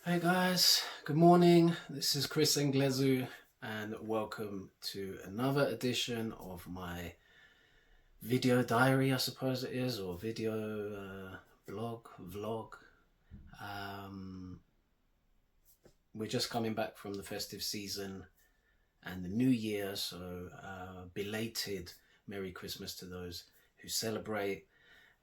Hey guys, good morning. This is Chris Englezu, and welcome to another edition of my video diary, I suppose it is, or video blog, vlog. Um, we're just coming back from the festive season and the new year, so belated Merry Christmas to those who celebrate.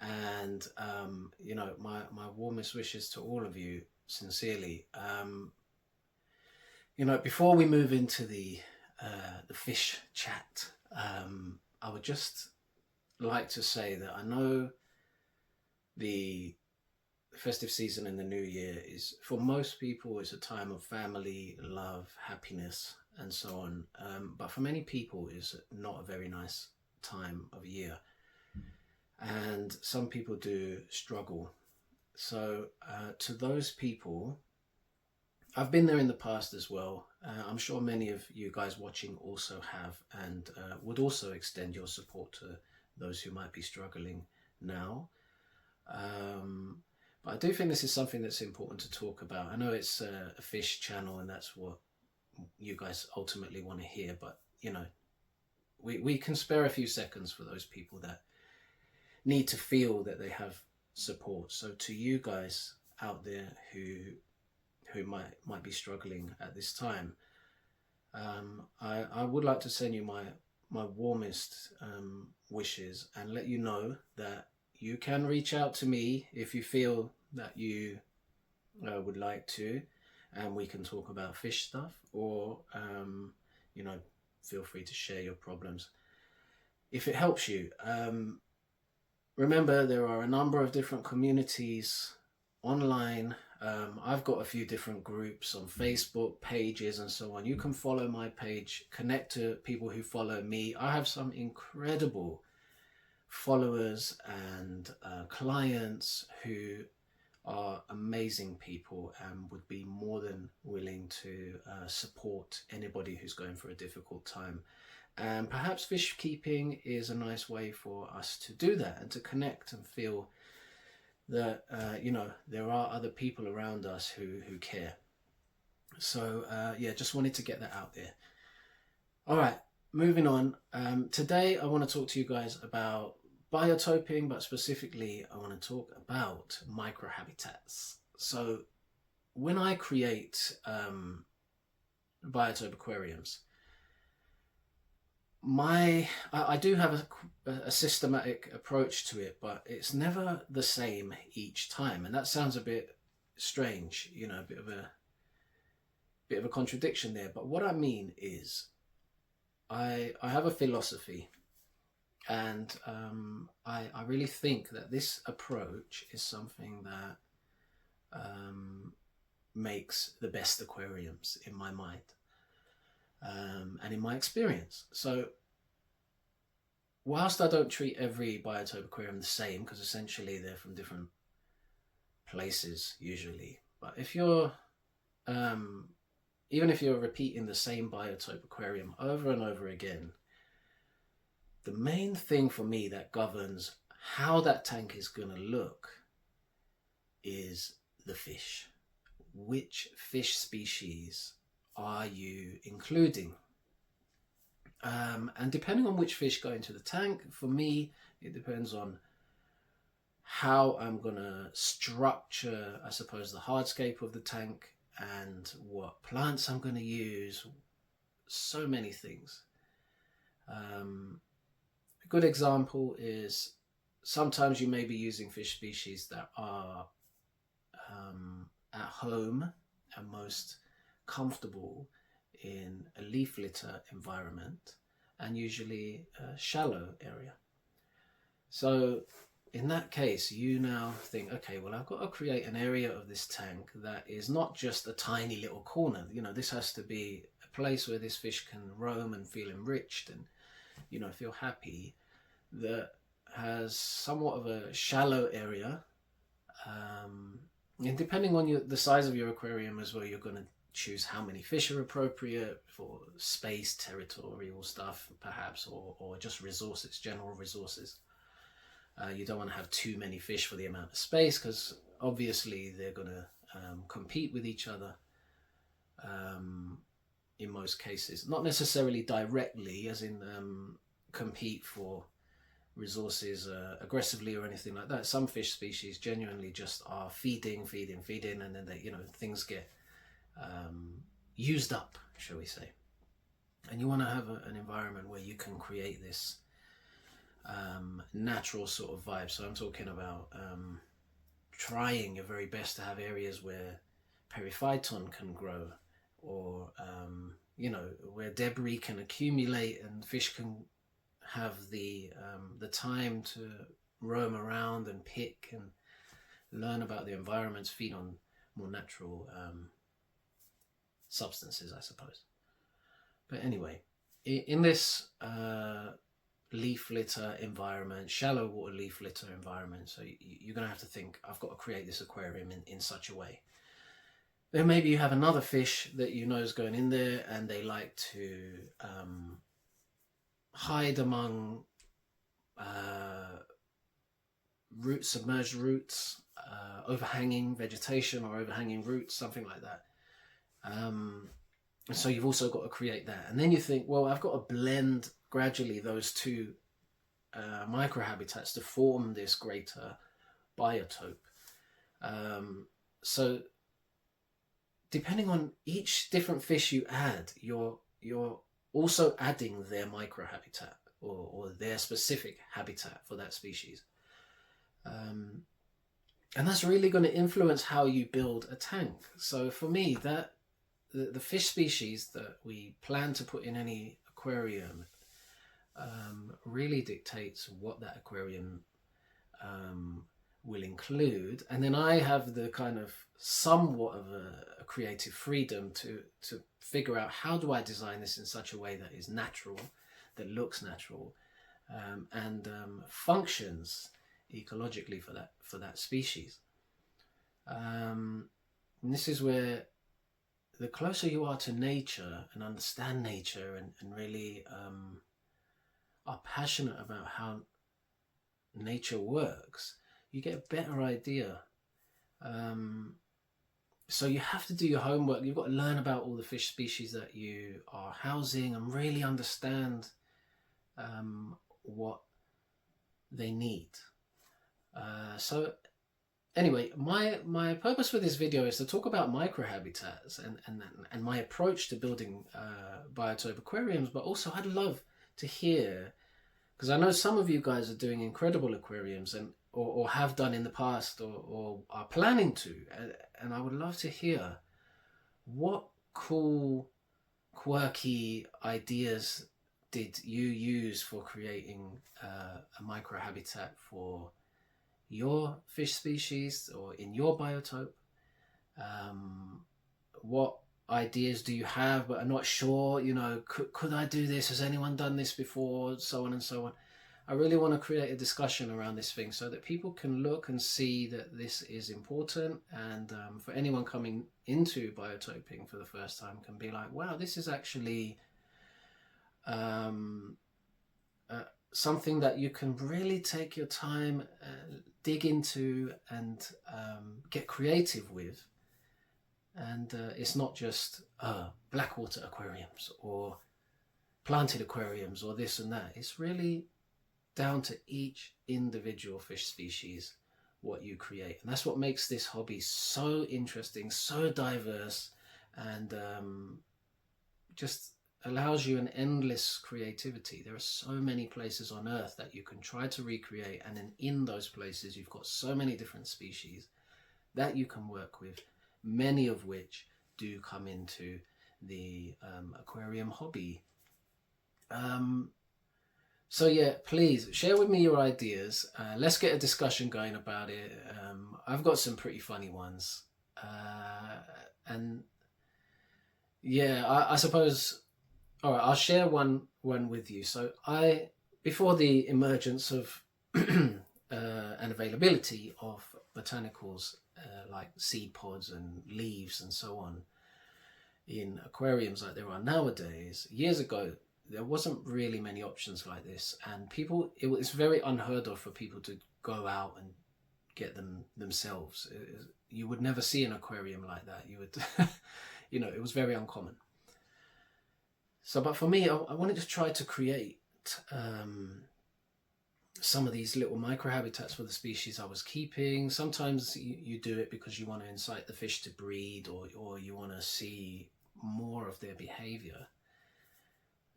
And my warmest wishes to all of you, sincerely. Before we move into the fish chat, I would just like to say that I know the festive season and the new year is, for most people, is a time of family, love, happiness, and so on. But for many people, it's not a very nice time of year, and some people do struggle. So, to those people, I've been there in the past as well. I'm sure many of you guys watching also have, and would also extend your support to those who might be struggling now. Um, but I do think this is something that's important to talk about. I know it's a fish channel, and that's what you guys ultimately want to hear. But we can spare a few seconds for those people that need to feel that they have support. So to you guys out there who might be struggling at this time, I would like to send you my warmest wishes and let you know that you can reach out to me if you feel that you would like to, and we can talk about fish stuff, or you know feel free to share your problems if it helps you. Remember, there are a number of different communities online. I've got a few different groups on Facebook, pages, and so on. You can follow my page, connect to people who follow me. I have some incredible followers and clients who are amazing people and would be more than willing to support anybody who's going through a difficult time. And perhaps fish keeping is a nice way for us to do that and to connect and feel that there are other people around us who care. So just wanted to get that out there. All right, moving on. Today I want to talk to you guys about biotoping, but specifically I want to talk about microhabitats. So when I create biotope aquariums, I do have a systematic approach to it, but it's never the same each time, and that sounds a bit strange, a bit of a contradiction there. But what I mean is, I have a philosophy, and I really think that this approach is something that makes the best aquariums in my mind. And in my experience. So whilst I don't treat every biotope aquarium the same, because essentially they're from different places usually, but if you're even if you're repeating the same biotope aquarium over and over again, the main thing for me that governs how that tank is going to look is the fish. Which fish species are you including? And depending on which fish go into the tank, for me, it depends on how I'm going to structure, I suppose, the hardscape of the tank and what plants I'm going to use. So many things. A good example is sometimes you may be using fish species that are at home and most comfortable in a leaf litter environment, and usually a shallow area. So in that case, you now think, okay, well, I've got to create an area of this tank that is not just a tiny little corner. This has to be a place where this fish can roam and feel enriched and feel happy, that has somewhat of a shallow area. And depending on the size of your aquarium as well, you're going to choose how many fish are appropriate for space, territorial stuff perhaps, or just resources, general resources. You don't want to have too many fish for the amount of space, because obviously they're going to compete with each other in most cases. Not necessarily directly, as in compete for resources aggressively or anything like that. Some fish species genuinely just are feeding, and then they, things get used up, shall we say. And you want to have an environment where you can create this natural sort of vibe. So I'm talking about trying your very best to have areas where periphyton can grow, or where debris can accumulate and fish can have the time to roam around and pick and learn about the environments, feed on more natural substances, I suppose. But anyway, in this leaf litter environment, shallow water leaf litter environment, so you're going to have to think, I've got to create this aquarium in such a way. Then maybe you have another fish that you know is going in there, and they like to hide among roots, submerged roots, overhanging vegetation or overhanging roots, something like that. So you've also got to create that. And then you think, well, I've got to blend gradually those two microhabitats to form this greater biotope. So depending on each different fish you add, you're also adding their microhabitat or their specific habitat for that species. And that's really going to influence how you build a tank. So for me, that the fish species that we plan to put in any aquarium really dictates what that aquarium will include. And then I have the kind of somewhat of a creative freedom to figure out, how do I design this in such a way that is natural, that looks natural, and functions ecologically for that species. And this is where the closer you are to nature and understand nature and really are passionate about how nature works, you get a better idea. So you have to do your homework. You've got to learn about all the fish species that you are housing and really understand what they need. So anyway, my purpose for this video is to talk about microhabitats and my approach to building biotope aquariums, but also I'd love to hear, because I know some of you guys are doing incredible aquariums or have done in the past or are planning to, and I would love to hear what cool, quirky ideas did you use for creating a microhabitat for your fish species or in your biotope. What ideas do you have but are not sure, could I do this, has anyone done this before, so on and so on. I really want to create a discussion around this thing so that people can look and see that this is important, and for anyone coming into biotoping for the first time can be like, wow, this is actually something that you can really take your time, dig into, and get creative with. And it's not just blackwater aquariums or planted aquariums or this and that. It's really down to each individual fish species what you create. And that's what makes this hobby so interesting, so diverse, and just allows you an endless creativity. There are so many places on Earth that you can try to recreate, and then in those places you've got so many different species that you can work with, many of which do come into the aquarium hobby. So yeah, please share with me your ideas. Let's get a discussion going about it. I've got some pretty funny ones. And yeah, I suppose, all right, I'll share one with you. So before the emergence of and availability of botanicals like seed pods and leaves and so on in aquariums like there are nowadays, years ago there wasn't really many options like this, and it's very unheard of for people to go out and get them themselves. You would never see an aquarium like that. You would, you know, it was very uncommon. So, but for me, I wanted to try to create some of these little microhabitats for the species I was keeping. Sometimes you do it because you want to incite the fish to breed, or you want to see more of their behavior.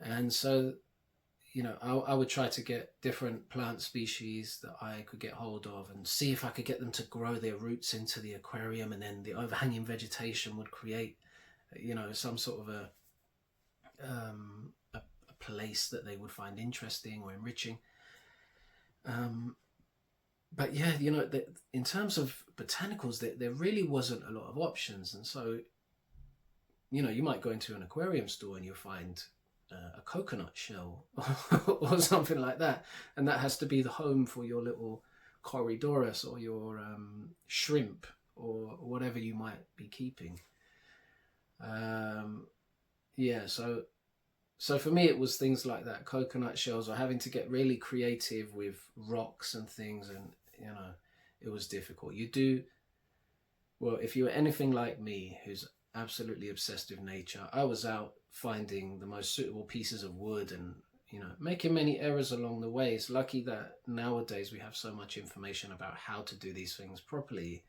And so, you know, I would try to get different plant species that I could get hold of and see if I could get them to grow their roots into the aquarium, and then the overhanging vegetation would create, you know, some sort of a place that they would find interesting or enriching. But yeah, you know, in terms of botanicals, there really wasn't a lot of options. And so, you know, you might go into an aquarium store and you'll find a coconut shell or something like that. And that has to be the home for your little Corydoras or your shrimp or whatever you might be keeping. Yeah, so for me, it was things like that, coconut shells, or having to get really creative with rocks and things. And, you know, it was difficult. Well, if you were anything like me, who's absolutely obsessed with nature, I was out finding the most suitable pieces of wood and, you know, making many errors along the way. It's lucky that nowadays we have so much information about how to do these things properly.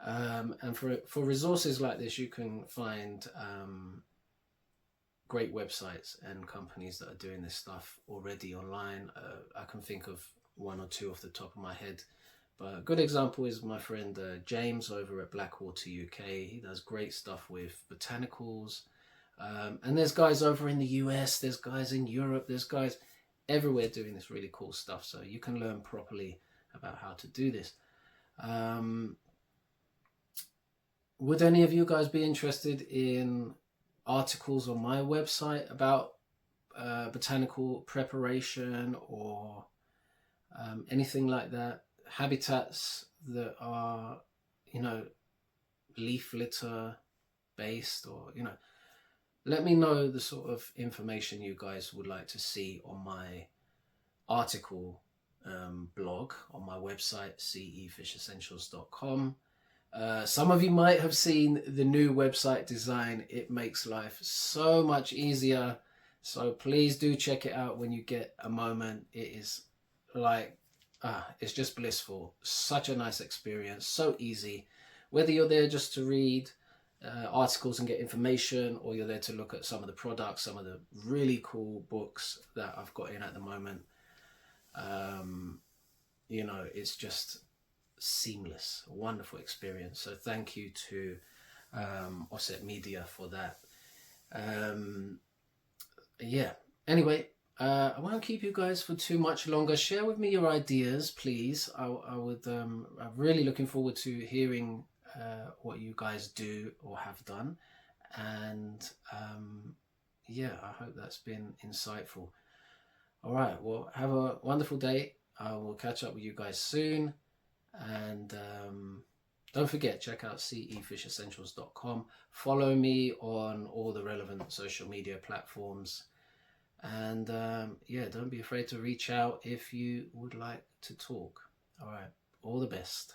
And for resources like this, you can find great websites and companies that are doing this stuff already online. I can think of one or two off the top of my head, but a good example is my friend James over at Blackwater UK. He does great stuff with botanicals, and there's guys over in the US, there's guys in Europe, there's guys everywhere doing this really cool stuff, so you can learn properly about how to do this. Would any of you guys be interested in articles on my website about botanical preparation or anything like that? Habitats that are, you know, leaf litter based, or, you know, let me know the sort of information you guys would like to see on my article blog on my website, cefishessentials.com. Some of you might have seen the new website design. It makes life so much easier. So please do check it out when you get a moment. It is like, it's just blissful. Such a nice experience. So easy. Whether you're there just to read articles and get information, or you're there to look at some of the products, some of the really cool books that I've got in at the moment. You know, it's just seamless, wonderful experience. So thank you to Offset Media for that. Yeah, anyway, I won't keep you guys for too much longer. Share with me your ideas, please. I'm really looking forward to hearing what you guys do or have done, and yeah, I hope that's been insightful. All right, well, have a wonderful day. I will catch up with you guys soon. And don't forget, check out cefishessentials.com. Follow me on all the relevant social media platforms. And yeah, don't be afraid to reach out if you would like to talk. All right, all the best.